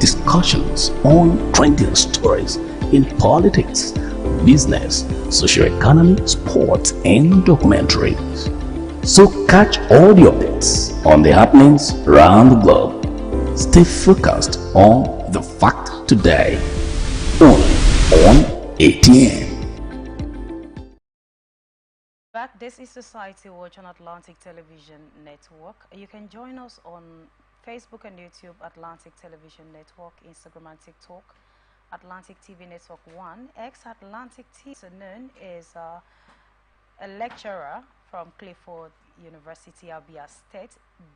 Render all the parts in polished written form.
discussions on trending stories in politics, business, social economy, sports, and documentaries. So catch all the updates on the happenings around the globe. Stay focused on the fact today, only on ATN. Back, this is Society Watch on Atlantic Television Network. You can join us on Facebook and YouTube, Atlantic Television Network, Instagram and TikTok, Atlantic TV Network 1. Atlantic TV known is a lecturer from Clifford University, Abia State,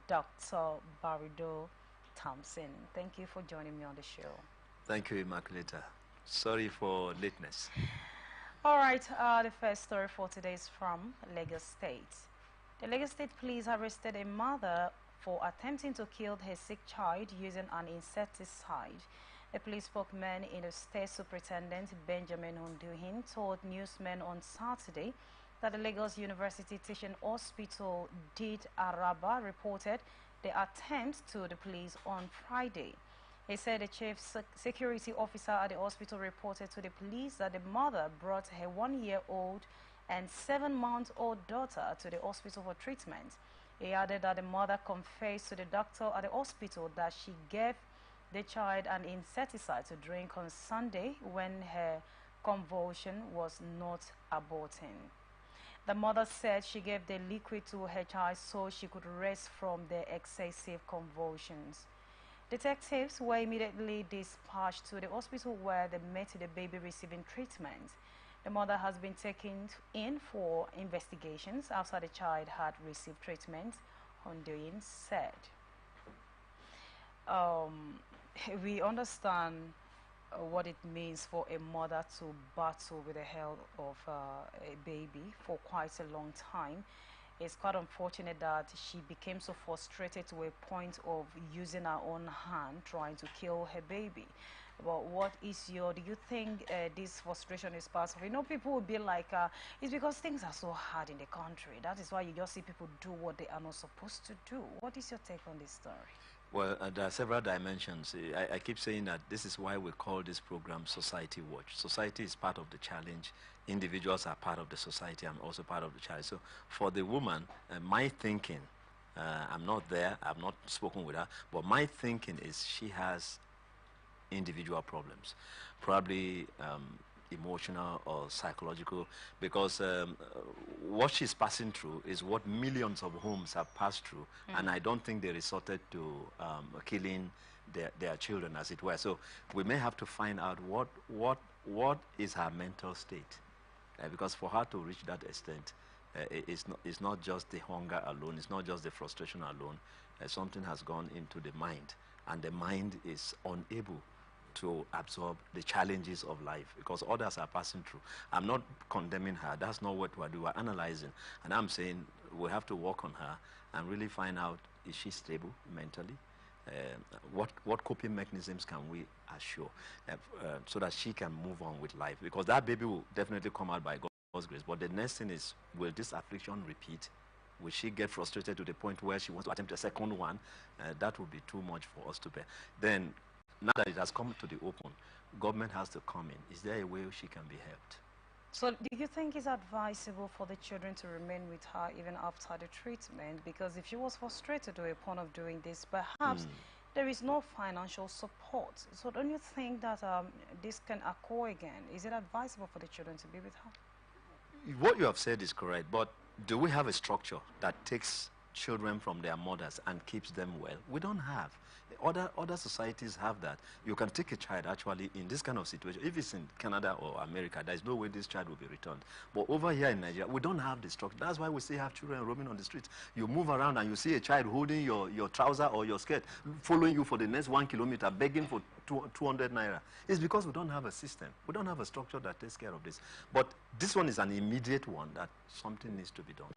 Dr. Barido Thompson. Thank you for joining me on the show. Thank you, Immaculata. Sorry for lateness. All right, the first story for today is from Lagos State. The Lagos State police arrested a mother for attempting to kill her sick child using an insecticide. A police spokesman in the state superintendent, Benjamin Hunduhin, told newsmen on Saturday that the Lagos University Teaching Hospital Did Araba reported the attempt to the police on Friday. He said the chief security officer at the hospital reported to the police that the mother brought her 1-year-old and 7-month-old daughter to the hospital for treatment. He added that the mother confessed to the doctor at the hospital that she gave the child an insecticide to drink on Sunday when her convulsion was not aborting. The mother said she gave the liquid to her child so she could rest from the excessive convulsions. Detectives were immediately dispatched to the hospital where they met the baby receiving treatment. The mother has been taken in for investigations after the child had received treatment, Honduin said. We understand what it means for a mother to battle with the health of a baby for quite a long time. It's quite unfortunate that she became so frustrated to a point of using her own hand trying to kill her baby. But what is do you think this frustration is part of it? You know, people will be like, it's because things are so hard in the country. That is why you just see people do what they are not supposed to do. What is your take on this story? Well, there are several dimensions. I keep saying that this is why we call this program Society Watch. Society is part of the challenge. Individuals are part of the society. I'm also part of the challenge. So for the woman, my thinking, I'm not there, I've not spoken with her, but my thinking is she has individual problems, probably emotional or psychological, because what she's passing through is what millions of homes have passed through, and I don't think they resorted to killing their children, as it were. So we may have to find out what is her mental state, because for her to reach that extent, it's not just the hunger alone, it's not just the frustration alone. Something has gone into the mind, and the mind is unable to absorb the challenges of life because others are passing through. I'm not condemning her. That's not what we're doing. We're analyzing. And I'm saying we have to work on her and really find out, is she stable mentally? What coping mechanisms can we assure so that she can move on with life? Because that baby will definitely come out by God's grace. But the next thing is, will this affliction repeat? Will she get frustrated to the point where she wants to attempt a second one? That would be too much for us to bear. Then, now that it has come to the open, government has to come in. Is there a way she can be helped? So do you think it's advisable for the children to remain with her even after the treatment? Because if she was frustrated to a point of doing this, perhaps there is no financial support. So don't you think that this can occur again? Is it advisable for the children to be with her? What you have said is correct, but do we have a structure that takes children from their mothers and keeps them well? We don't have. Other societies have that. You can take a child actually in this kind of situation. If it's in Canada or America, there's no way this child will be returned. But over here in Nigeria, we don't have the structure. That's why we still have children roaming on the streets. You move around and you see a child holding your trouser or your skirt, following you for the next 1 kilometer, begging for 200 naira. It's because we don't have a system. We don't have a structure that takes care of this. But this one is an immediate one that something needs to be done.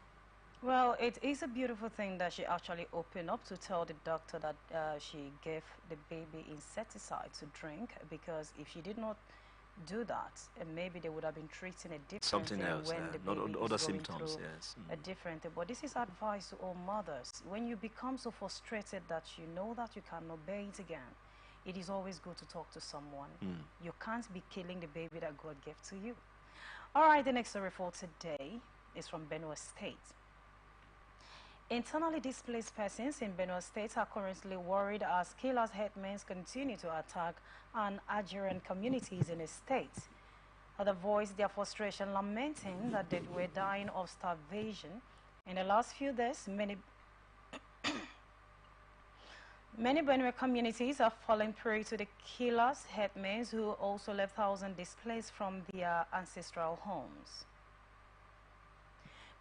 Well, it is a beautiful thing that she actually opened up to tell the doctor that she gave the baby insecticide to drink, because if she did not do that, maybe they would have been treating a different something else, when the baby not other is going symptoms, through yes. a different thing. But this is advice to all mothers. When you become so frustrated that you know that you cannot bear it again, it is always good to talk to someone. You can't be killing the baby that God gave to you. All right, the next story for today is from Benue State. Internally displaced persons in Benue State are currently worried as killers' headmen continue to attack adjacent communities in the state. They voiced their frustration, lamenting that they were dying of starvation. In the last few days, many Benue communities have fallen prey to the killers' headmen who also left thousands displaced from their ancestral homes.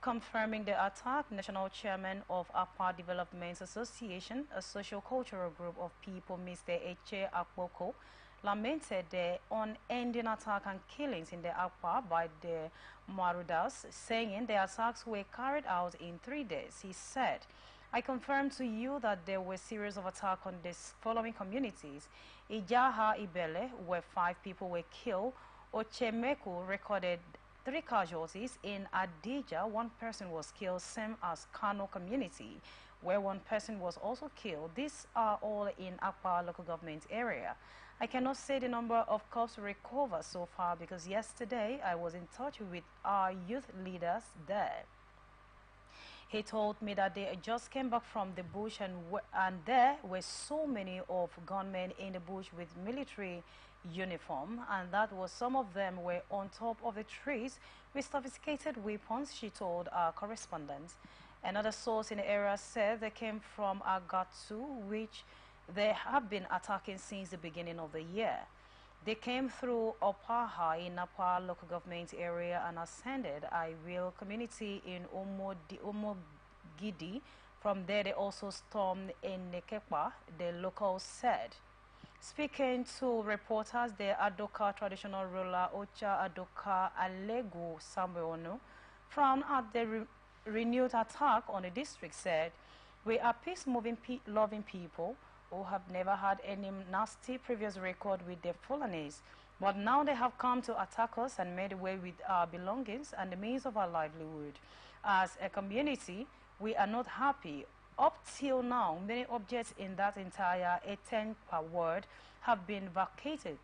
Confirming the attack, National Chairman of APA Development Association, a social-cultural group of people, Mr. Eche Akpoko, lamented the unending attack and killings in the APA by the Marudas, saying the attacks were carried out in 3 days. He said, I confirm to you that there were a series of attacks on the following communities. Ijaha Ibele, where 5 people were killed. Ochemeku recorded 3 casualties. In Adija, 1 person was killed, same as Kano community, where 1 person was also killed. These are all in Akpa local government area. I cannot say the number of corpses recovered so far because yesterday I was in touch with our youth leaders there. He told me that they just came back from the bush and there were so many of gunmen in the bush with military uniform, and that was some of them were on top of the trees with sophisticated weapons, she told our correspondent. Another source in the area said they came from Agatu, which they have been attacking since the beginning of the year. They came through Opaha in Napa local government area and ascended Iwil community in Omogidi. From there, they also stormed in Nekepa, the locals said. Speaking to reporters, the Adoka traditional ruler Ocha Adoka Alegu Samuono frowned at the renewed attack on the district, said, we are peace-loving people who have never had any nasty previous record with the Fulanese, but now they have come to attack us and made away with our belongings and the means of our livelihood. As a community, we are not happy. Up till now, many objects in that entire 10 per ward have been vacated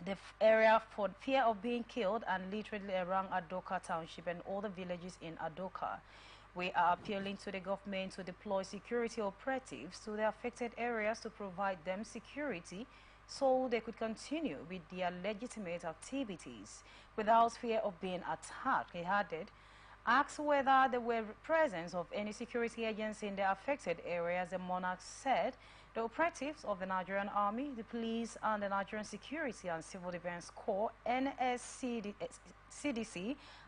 the area for fear of being killed and literally around Adoka Township and all the villages in Adoka. We are appealing to the government to deploy security operatives to the affected areas to provide them security so they could continue with their legitimate activities without fear of being attacked, he added. Asked whether there were presence of any security agents in the affected areas, the monarch said the operatives of the Nigerian Army, the police, and the Nigerian Security and Civil Defense Corps, NSCDC,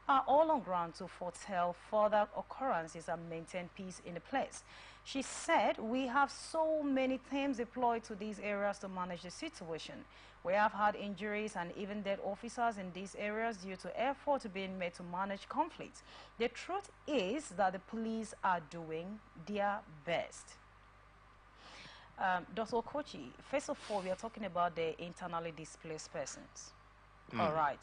are all on ground to foretell further occurrences and maintain peace in the place. She said, we have so many teams deployed to these areas to manage the situation. We have had injuries and even dead officers in these areas due to efforts being made to manage conflicts. The truth is that the police are doing their best. Dr. Okochi, first of all, we are talking about the internally displaced persons. All right.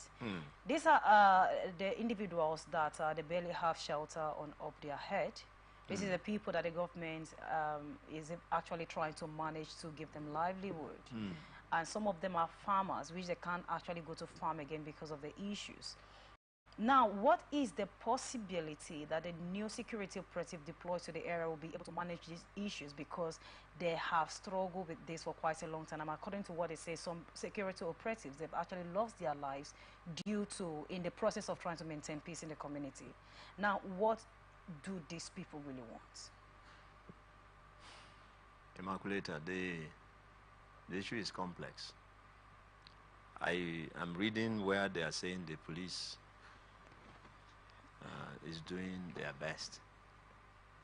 These are the individuals that they barely have shelter on up their head. This is the people that the government is actually trying to manage to give them livelihood. And some of them are farmers, which they can't actually go to farm again because of the issues. Now, what is the possibility that a new security operative deployed to the area will be able to manage these issues because they have struggled with this for quite a long time? And according to what they say, some security operatives, they've actually lost their lives due to, in the process of trying to maintain peace in the community. Now, what do these people really want? Immaculata, the issue is complex. I am reading where they are saying the police is doing their best.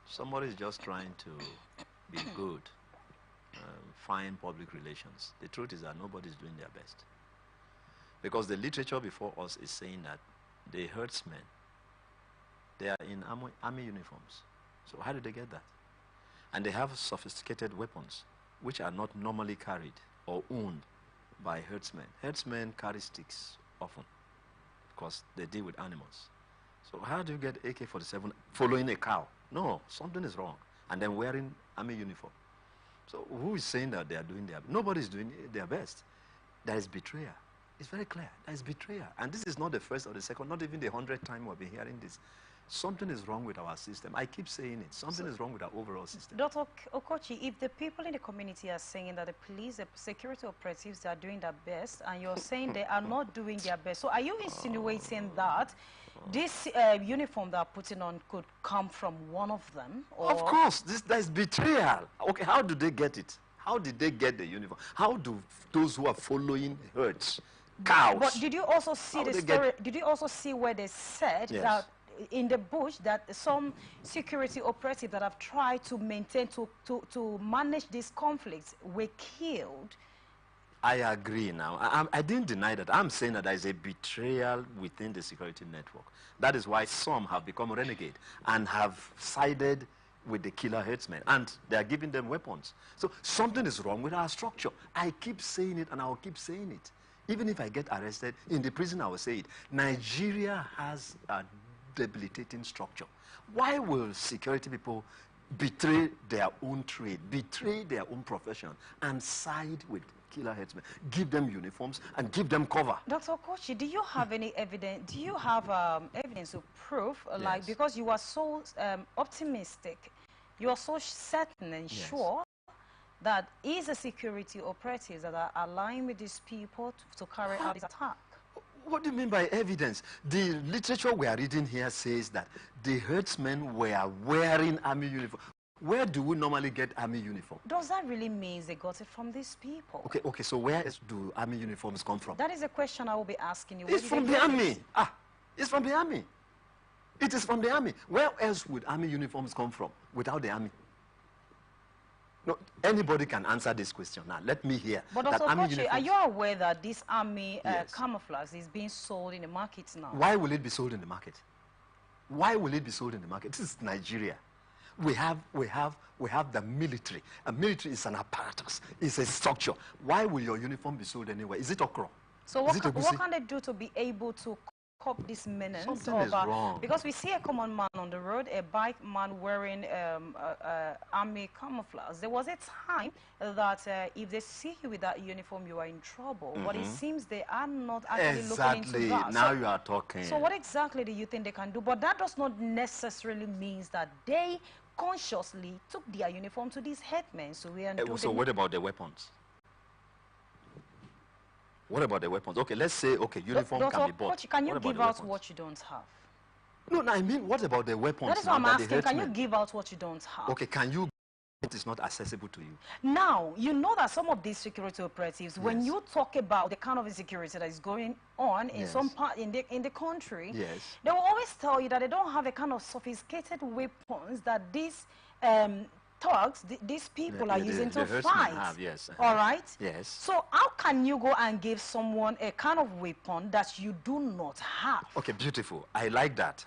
Somebody is just trying to be good, find public relations. The truth is that nobody is doing their best. Because the literature before us is saying that the herdsmen, they are in army uniforms. So how did they get that? And they have sophisticated weapons, which are not normally carried or owned by herdsmen. Herdsmen carry sticks often because they deal with animals. So how do you get AK-47 following a cow? No, something is wrong. And then wearing army uniform. So who is saying that they are doing their, nobody is doing their best. There is betrayal. It's very clear. There is betrayal. And this is not the first or the second, not even the 100th time we've been hearing this. Something is wrong with our system. I keep saying it. Something is wrong with our overall system. Dr. Okochi, if the people in the community are saying that the police, the security operatives are doing their best, and you're saying they are not doing their best, so are you insinuating that this uniform they're putting on could come from one of them? Or? Of course, that is betrayal. Okay, how do they get it? How did they get the uniform? How do those who are following herds, cows? But did you also see the story? Did you also see where they said yes. that in the bush that some security operatives that have tried to maintain, to manage these conflicts were killed? I agree now. I didn't deny that. I'm saying that there is a betrayal within the security network. That is why some have become renegade and have sided with the killer herdsmen, and they are giving them weapons. So something is wrong with our structure. I keep saying it, and I will keep saying it. Even if I get arrested in the prison, I will say it. Nigeria has a debilitating structure. Why will security people betray their own trade, betray their own profession, and side with killer headsmen, give them uniforms and give them cover? Dr. Okochi, do you have any evidence? Do you have evidence of proof? Yes. Like, because you are so optimistic, you are so certain and yes. sure that is a security operatives that are aligned with these people to carry out this attack. What do you mean by evidence? The literature we are reading here says that the herdsmen were wearing army uniform. Where do we normally get army uniform? Does that really mean they got it from these people? Okay, so where do army uniforms come from? That is a question I will be asking you. It's from the army. It's from the army. It is from the army. Where else would army uniforms come from without the army? No, anybody can answer this question now. Let me hear. But That also, army Kochi, are you aware that this army yes. camouflage is being sold in the markets now? Why will it be sold in the market? Why will it be sold in the market? This is Nigeria. We have the military. A military is an apparatus. It's a structure. Why will your uniform be sold anywhere? Is it okra? So what can they do to be able to cop this menace? Something is wrong. Because we see a common man on the road, a bike man wearing army camouflage. There was a time that if they see you with that uniform, you are in trouble. But it seems they are not actually looking into that. Now you are talking. So what exactly do you think they can do? But that does not necessarily mean that they consciously took their uniform to these headmen. So what about the weapons? What about the weapons? Okay, let's say, okay, uniform can be bought. Can you give out what you don't have? No, I mean, what about the weapons? That is what I'm asking. Can you give out what you don't have? Okay, can you? It is not accessible to you. Now, you know that some of these security operatives, yes. when you talk about the kind of insecurity that is going on in yes. some part in the country, yes. they will always tell you that they don't have a kind of sophisticated weapons that these thugs, these people are using to fight. Yes. All right? Yes. So how can you go and give someone a kind of weapon that you do not have? Okay, beautiful. I like that.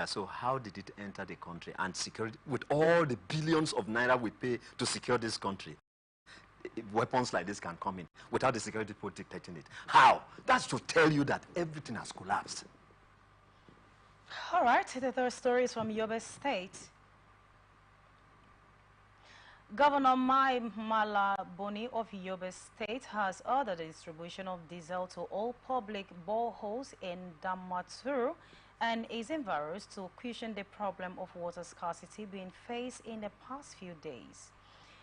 So how did it enter the country and security, with all the billions of naira we pay to secure this country? Weapons like this can come in without the security people dictating it. How? That's to tell you that everything has collapsed. All right, the third story is from Yobe State. Governor Mai Malaboni of Yobe State has ordered the distribution of diesel to all public boreholes in Damaturu and is environs to cushion the problem of water scarcity being faced in the past few days.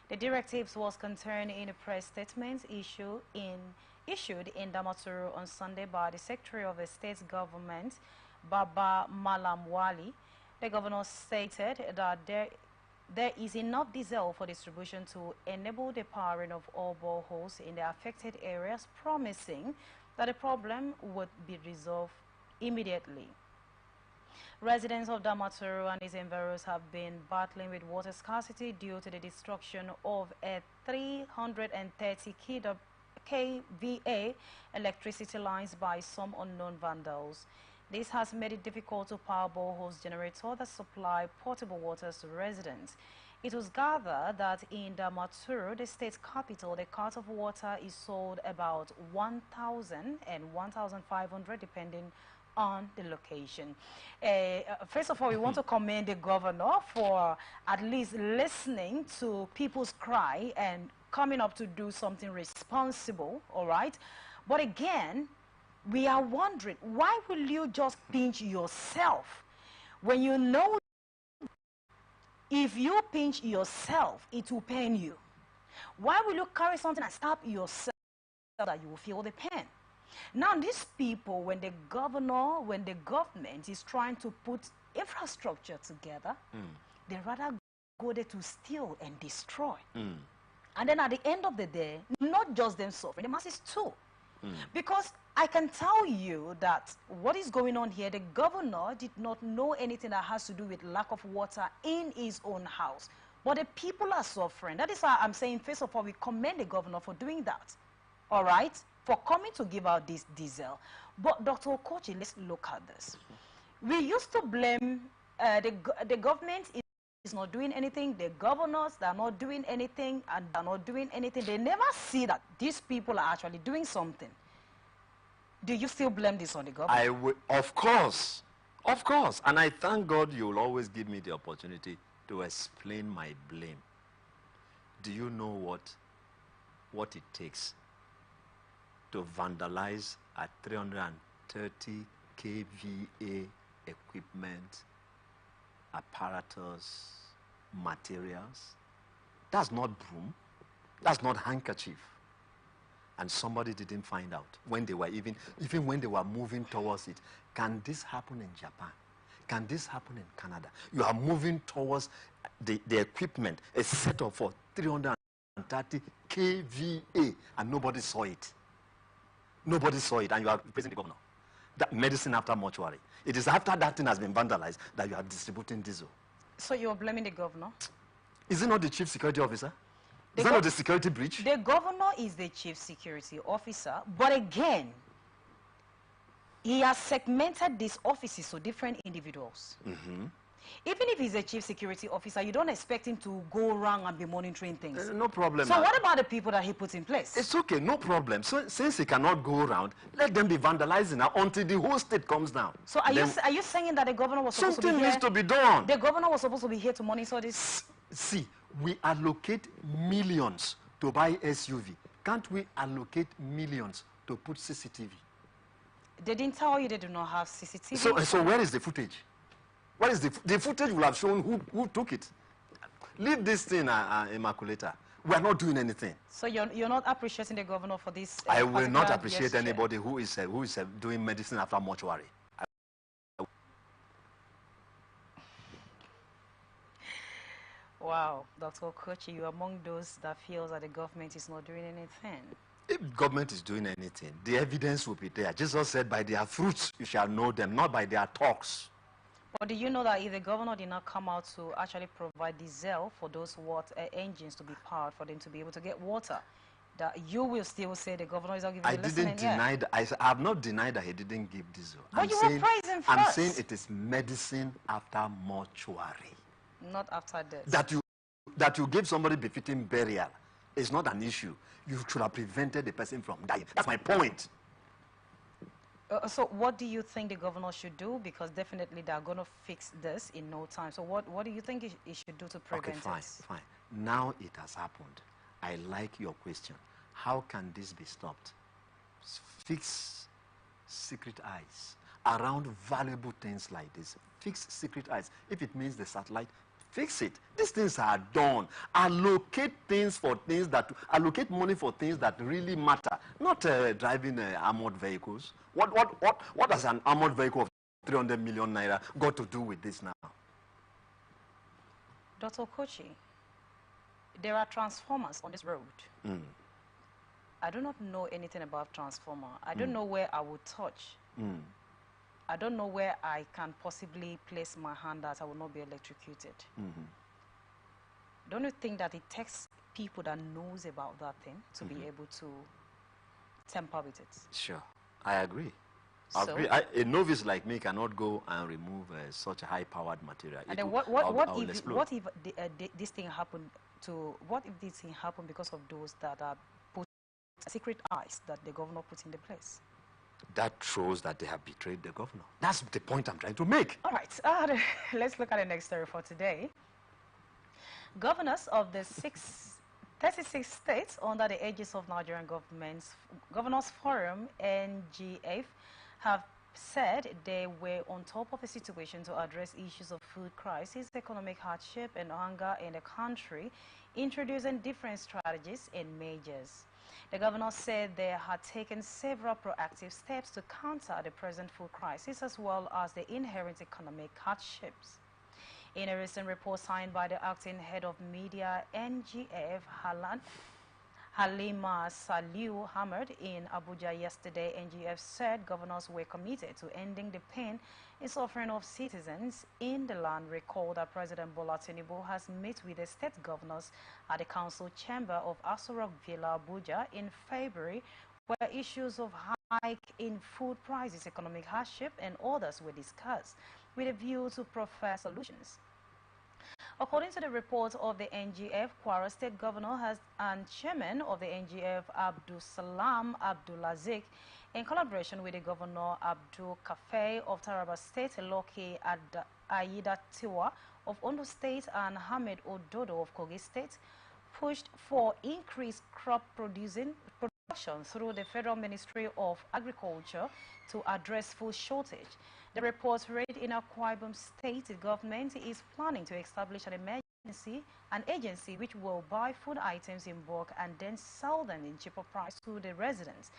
The directives was contained in a press statement issued in Damaturu on Sunday by the Secretary of the State Government, Baba Malamwali. The governor stated that there is enough diesel for distribution to enable the powering of all boreholes in the affected areas, promising that the problem would be resolved immediately. Residents of Damaturu and its environs have been battling with water scarcity due to the destruction of a 330 kVA electricity lines by some unknown vandals. This has made it difficult to power boreholes generator that supply potable water to residents. It was gathered that in Damaturu, the state capital, the cart of water is sold about 1,000 and 1,500 depending on the location. First of all, we want to commend the governor for at least listening to people's cry and coming up to do something responsible, all right? But again, we are wondering, why will you just pinch yourself when you know if you pinch yourself, it will pain you? Why will you carry something and stab yourself that you will feel the pain? Now, these people, when the government is trying to put infrastructure together, they rather go there to steal and destroy. And then at the end of the day, not just them suffering, the masses too. Because I can tell you that what is going on here, the governor did not know anything that has to do with lack of water in his own house. But the people are suffering. That is why I'm saying, first of all, we commend the governor for doing that. All right? For coming to give out this diesel. But Dr. Okochi, let's look at this. We used to blame the government is not doing anything, the governors, they're not doing anything, and they're not doing anything. They never see that these people are actually doing something. Do you still blame this on the government? Of course. Of course. And I thank God you'll always give me the opportunity to explain my blame. Do you know what it takes to vandalize a 330 kVA equipment, apparatus, materials? That's not broom. That's not handkerchief. And somebody didn't find out when they were even when they were moving towards it. Can this happen in Japan? Can this happen in Canada? You are moving towards the equipment, a setup for 330 kVA, and nobody saw it. Nobody saw it, and you are praising the governor. That medicine after mortuary. It is after that thing has been vandalized that you are distributing diesel. So you are blaming the governor? Is it not the chief security officer? Is that not the security breach? The governor is the chief security officer, but again, he has segmented these offices to different individuals. Even if he's a chief security officer, you don't expect him to go around and be monitoring things. No problem. So what about the people that he puts in place? It's okay, no problem. So since he cannot go around, let them be vandalizing now until the whole state comes down. So are you saying that the governor was supposed to be here? Something needs to be done. The governor was supposed to be here to monitor this? See, we allocate millions to buy SUV. Can't we allocate millions to put CCTV? They didn't tell you they do not have CCTV. So where is the footage? What is the footage will have shown who took it. Leave this thing, Immaculata. We are not doing anything. So you're not appreciating the governor for this? I will not appreciate anybody who is doing medicine after mortuary. Wow, Dr. Okochi, you're among those that feels that the government is not doing anything. If government is doing anything, the evidence will be there. Jesus said, by their fruits you shall know them, not by their talks. But do you know that if the governor did not come out to actually provide diesel for those engines to be powered, for them to be able to get water, that you will still say the governor is not giving the listening? I didn't deny that. I have not denied that he didn't give diesel. But you were praising first. I'm saying it is medicine after mortuary. Not after death. That you give somebody befitting burial is not an issue. You should have prevented the person from dying. That's my point. So what do you think the governor should do? Because definitely they're going to fix this in no time. So what do you think he should do to prevent it? Okay, fine. Now it has happened. I like your question. How can this be stopped? Fix secret eyes around valuable things like this. Fix secret eyes. If it means the satellite, fix it. These things are done. Allocate money for things that really matter. Not driving armored vehicles. What has an armored vehicle of 300 million naira got to do with this now? Dr. Okochi, there are transformers on this road. I do not know anything about transformer. I don't know where I would touch. I don't know where I can possibly place my hand that I will not be electrocuted. Don't you think that it takes people that knows about that thing to be able to tamper with it? Sure, I agree. A novice like me cannot go and remove such a high-powered material. And then what if this thing happened because of those that are put secret eyes that the governor put in the place? that shows that they have betrayed the governor. That's the point I'm trying to make. All right, let's look at the next story for today. Governors of the 36 states under the aegis of Nigerian Governors Forum, NGF, have said they were on top of the situation to address issues of food crisis, economic hardship, and hunger in the country, introducing different strategies and measures. The governor said they had taken several proactive steps to counter the present food crisis as well as the inherent economic hardships. In a recent report signed by the acting head of media, NGF, Halima Saliu Hamad, in Abuja yesterday, NGF said governors were committed to ending the pain and suffering of citizens in the land. Recall that President Bola Tinubu has met with the state governors at the council chamber of Aso Rock Villa, Abuja in February, where issues of hike in food prices, economic hardship, and others were discussed with a view to prefer solutions. According to the report of the NGF, Kwara State Governor and Chairman of the NGF, Abdul Salam Abdulaziz, in collaboration with the Governor Abdul Kafe of Taraba State, Loki Aida Tiwa of Ondo State, and Hamid Ododo of Kogi State, pushed for increased crop production through the Federal Ministry of Agriculture to address food shortage. The report read in Akwa Ibom State, the government is planning to establish an agency which will buy food items in bulk and then sell them in cheaper price to the residents.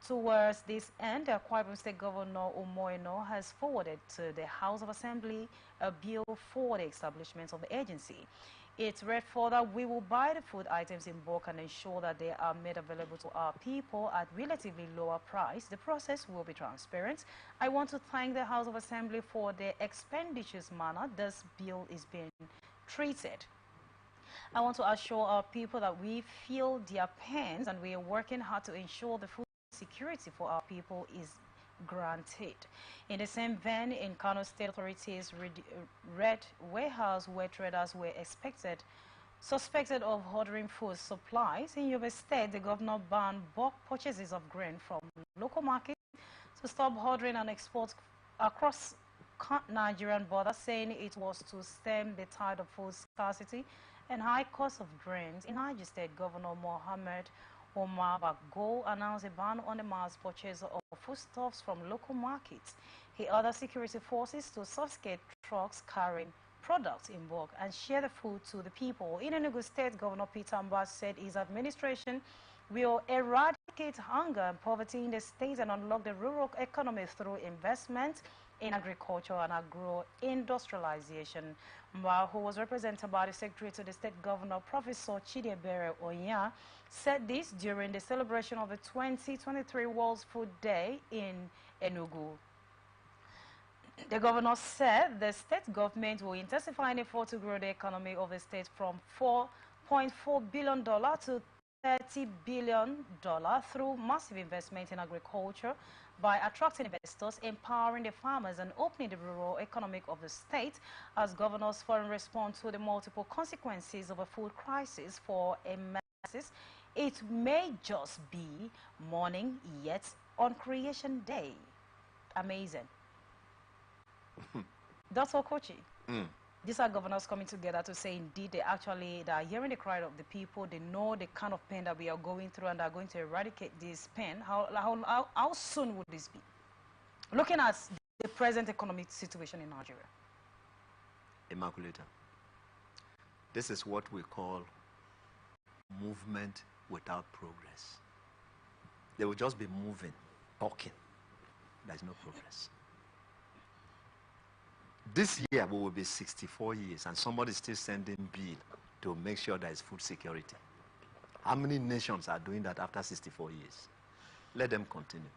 Towards this end, the Akwa Ibom State Governor Umoino has forwarded to the House of Assembly a bill for the establishment of the agency. It read further, we will buy the food items in bulk and ensure that they are made available to our people at relatively lower price. The process will be transparent. I want to thank the House of Assembly for the expeditious manner this bill is being treated. I want to assure our people that we feel their pains and we are working hard to ensure the food security for our people is granted. In the same vein, in Kano State, authorities read warehouse where traders were suspected of hoarding food supplies. In Yobe State, the governor banned bulk purchases of grain from local markets to stop hoarding and exports across Nigerian borders, saying it was to stem the tide of food scarcity and high cost of grains. In Niger State, Governor Mohammed Omar Bago announced a ban on the mass purchase of foodstuffs from local markets. He ordered security forces to subjugate trucks carrying products in bulk and share the food to the people. In Enugu State, Governor Peter Mbas said his administration will eradicate hunger and poverty in the state and unlock the rural economy through investment in agriculture and agro-industrialization. Mbah, who was represented by the Secretary to the State Governor, Professor Chidiebere Onya, said this during the celebration of the 2023 World Food Day in Enugu. The governor said the state government will intensify an effort to grow the economy of the state from $4.4 billion to $30 billion through massive investment in agriculture by attracting investors, empowering the farmers, and opening the rural economy of the state as governors forum respond to the multiple consequences of a food crisis for a masses. It may just be morning yet on Creation Day. Amazing. Dr. Okochi, these are governors coming together to say indeed they are hearing the cry of the people. They know the kind of pain that we are going through and are going to eradicate this pain. How soon would this be? Looking at the present economic situation in Nigeria. Immaculata, this is what we call movement without progress. They will just be moving, talking. There's no progress. This year we will be 64 years and somebody is still sending bill to make sure there is food security. How many nations are doing that after 64 years? Let them continue.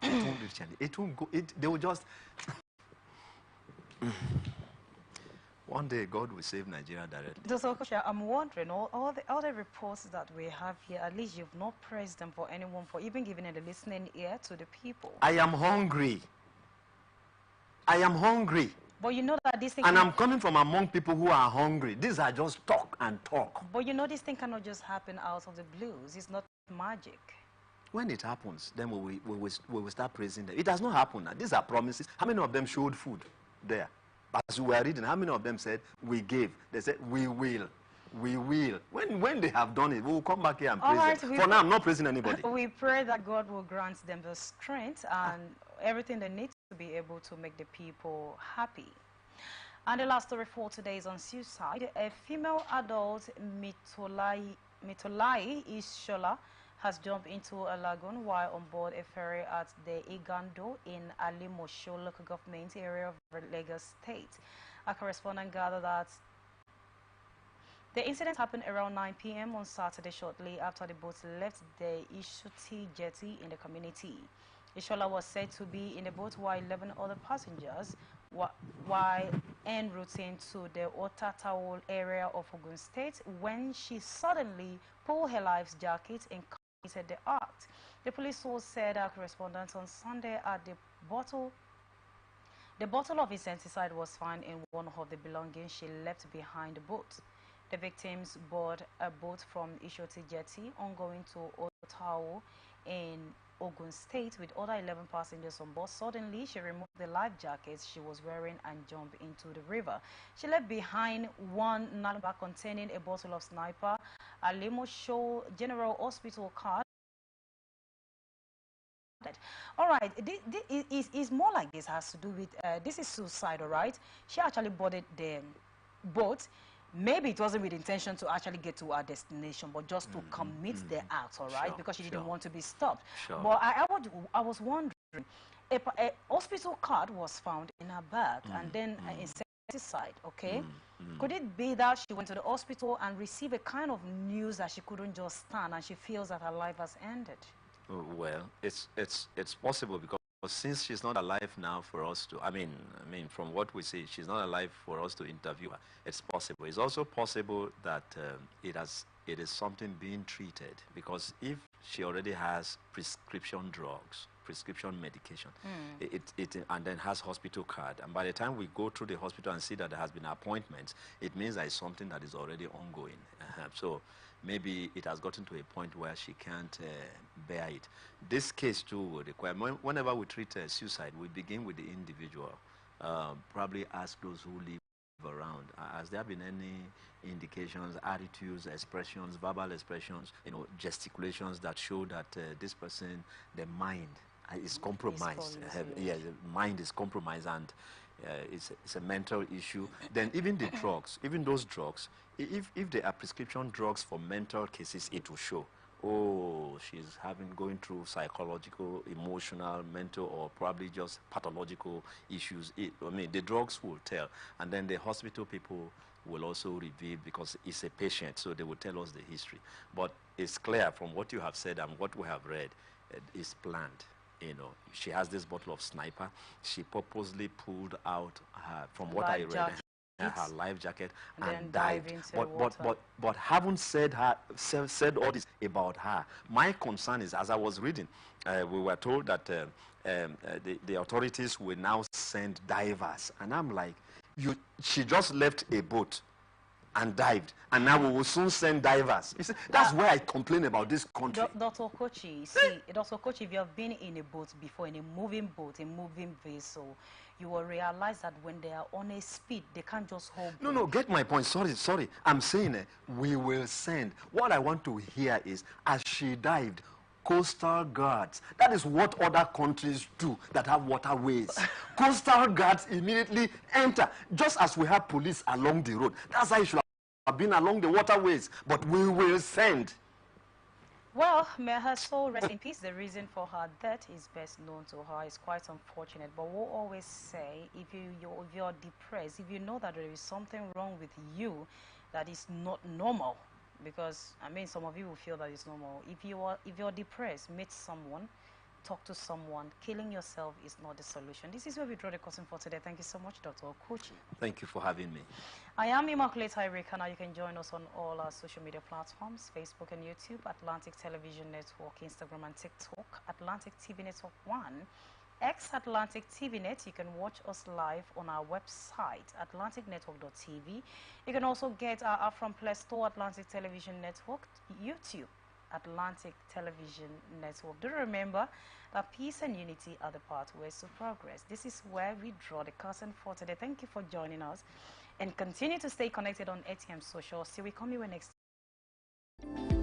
It won't reach any. It won't go. They will just... One day God will save Nigeria directly. Dr. Okocha, I'm wondering, all the reports that we have here, at least you've not praised them for anyone, for even giving a listening ear to the people. I am hungry. I am hungry. But you know that this thing... And I'm coming from among people who are hungry. These are just talk and talk. But you know this thing cannot just happen out of the blues. It's not magic. When it happens, then we will start praising them. It has not happened. Now. These are promises. How many of them showed food there? As we were reading, how many of them said, we gave? They said, we will. We will. When they have done it, we will come back here and praise them. For now, I'm not praising anybody. We pray that God will grant them the strength and everything they need to be able to make the people happy. And the last story for today is on suicide. A female adult, Mitolai Ishola, has jumped into a lagoon while on board a ferry at the Igando in Alimosho local government area of Lagos State. A correspondent gathered that the incident happened around 9 p.m. on Saturday shortly after the boat left the Ishuti jetty in the community. Ishola was said to be in the boat while 11 other passengers while en route to the Otatawol area of Ogun State when she suddenly pulled her life jacket and committed the act. The police source said our correspondent on Sunday at the bottle of insecticide was found in one of the belongings she left behind the boat. The victims board a boat from Ishoti Jetty ongoing to Otawo in Ogun State with other 11 passengers on board. Suddenly, she removed the life jackets she was wearing and jumped into the river. She left behind one nylon bag containing a bottle of sniper, a Limosho General Hospital card. All right, this is more like this has to do with, this is suicide, all right? She actually boarded the boat. Maybe it wasn't with intention to actually get to our destination, but just to commit the act, all right? Because she didn't want to be stopped. But I was wondering, a hospital card was found in her bag and then an insecticide, okay? Could it be that she went to the hospital and received a kind of news that she couldn't just stand and she feels that her life has ended? Well, it's possible because since she's not alive now for us to, I mean, from what we see, she's not alive for us to interview her. It's possible. It's also possible that it is something being treated because if she already has prescription drugs, prescription medication, and then has hospital card, and by the time we go through the hospital and see that there has been appointments, it means that it's something that is already ongoing. So maybe it has gotten to a point where she can't bear it. This case too will require, whenever we treat suicide, we begin with the individual, probably ask those who live around. Has there been any indications, attitudes, expressions, verbal expressions, gesticulations that show that this person, the mind is compromised? Yeah, the mind is compromised and it's a mental issue. Then even the drugs, even those drugs, if they are prescription drugs for mental cases, it will show. Oh, she's going through psychological, emotional, mental, or probably just pathological issues. The drugs will tell, and then the hospital people will also reveal because it's a patient, so they will tell us the history. But it's clear from what you have said and what we have read, it's planned. She has this bottle of sniper. She purposely pulled out her, from what I read, her life jacket and dived. But haven't said all this about her. My concern is, as I was reading, we were told that the authorities will now send divers, and I'm like, she just left a boat and dived, and now we will soon send divers. You see, that's why I complain about this country. Dr. Okochi, see, Dr. Okochi, if you have been in a boat before, in a moving boat, a moving vessel, you will realize that when they are on a speed, they can't just hold. No, get my point. Sorry. I'm saying we will send. What I want to hear is, as she dived, coastal guards. That is what other countries do that have waterways. Coastal guards immediately enter, just as we have police along the road. That's how it should have been along the waterways. But we will send. Well, may her soul rest in peace. The reason for her death is best known to her. It's quite unfortunate. But we'll always say, if you're depressed, if you know that there is something wrong with you that is not normal, because some of you will feel that it's normal. If you're depressed, meet someone, talk to someone. Killing yourself is not the solution. This is where we draw the curtain for today. Thank you so much, Dr. Okochi. Thank you for having me. I am Immaculate Ireka. Now you can join us on all our social media platforms, Facebook and YouTube, Atlantic Television Network, Instagram and TikTok, Atlantic TV Network 1, X Atlantic TV Net. You can watch us live on our website, atlanticnetwork.tv. You can also get our app from Play Store, Atlantic Television Network, YouTube. Atlantic Television Network. Do remember that peace and unity are the pathways to progress. This is where we draw the curtain for today. Thank you for joining us, and continue to stay connected on ATM Social. See, we come here next time.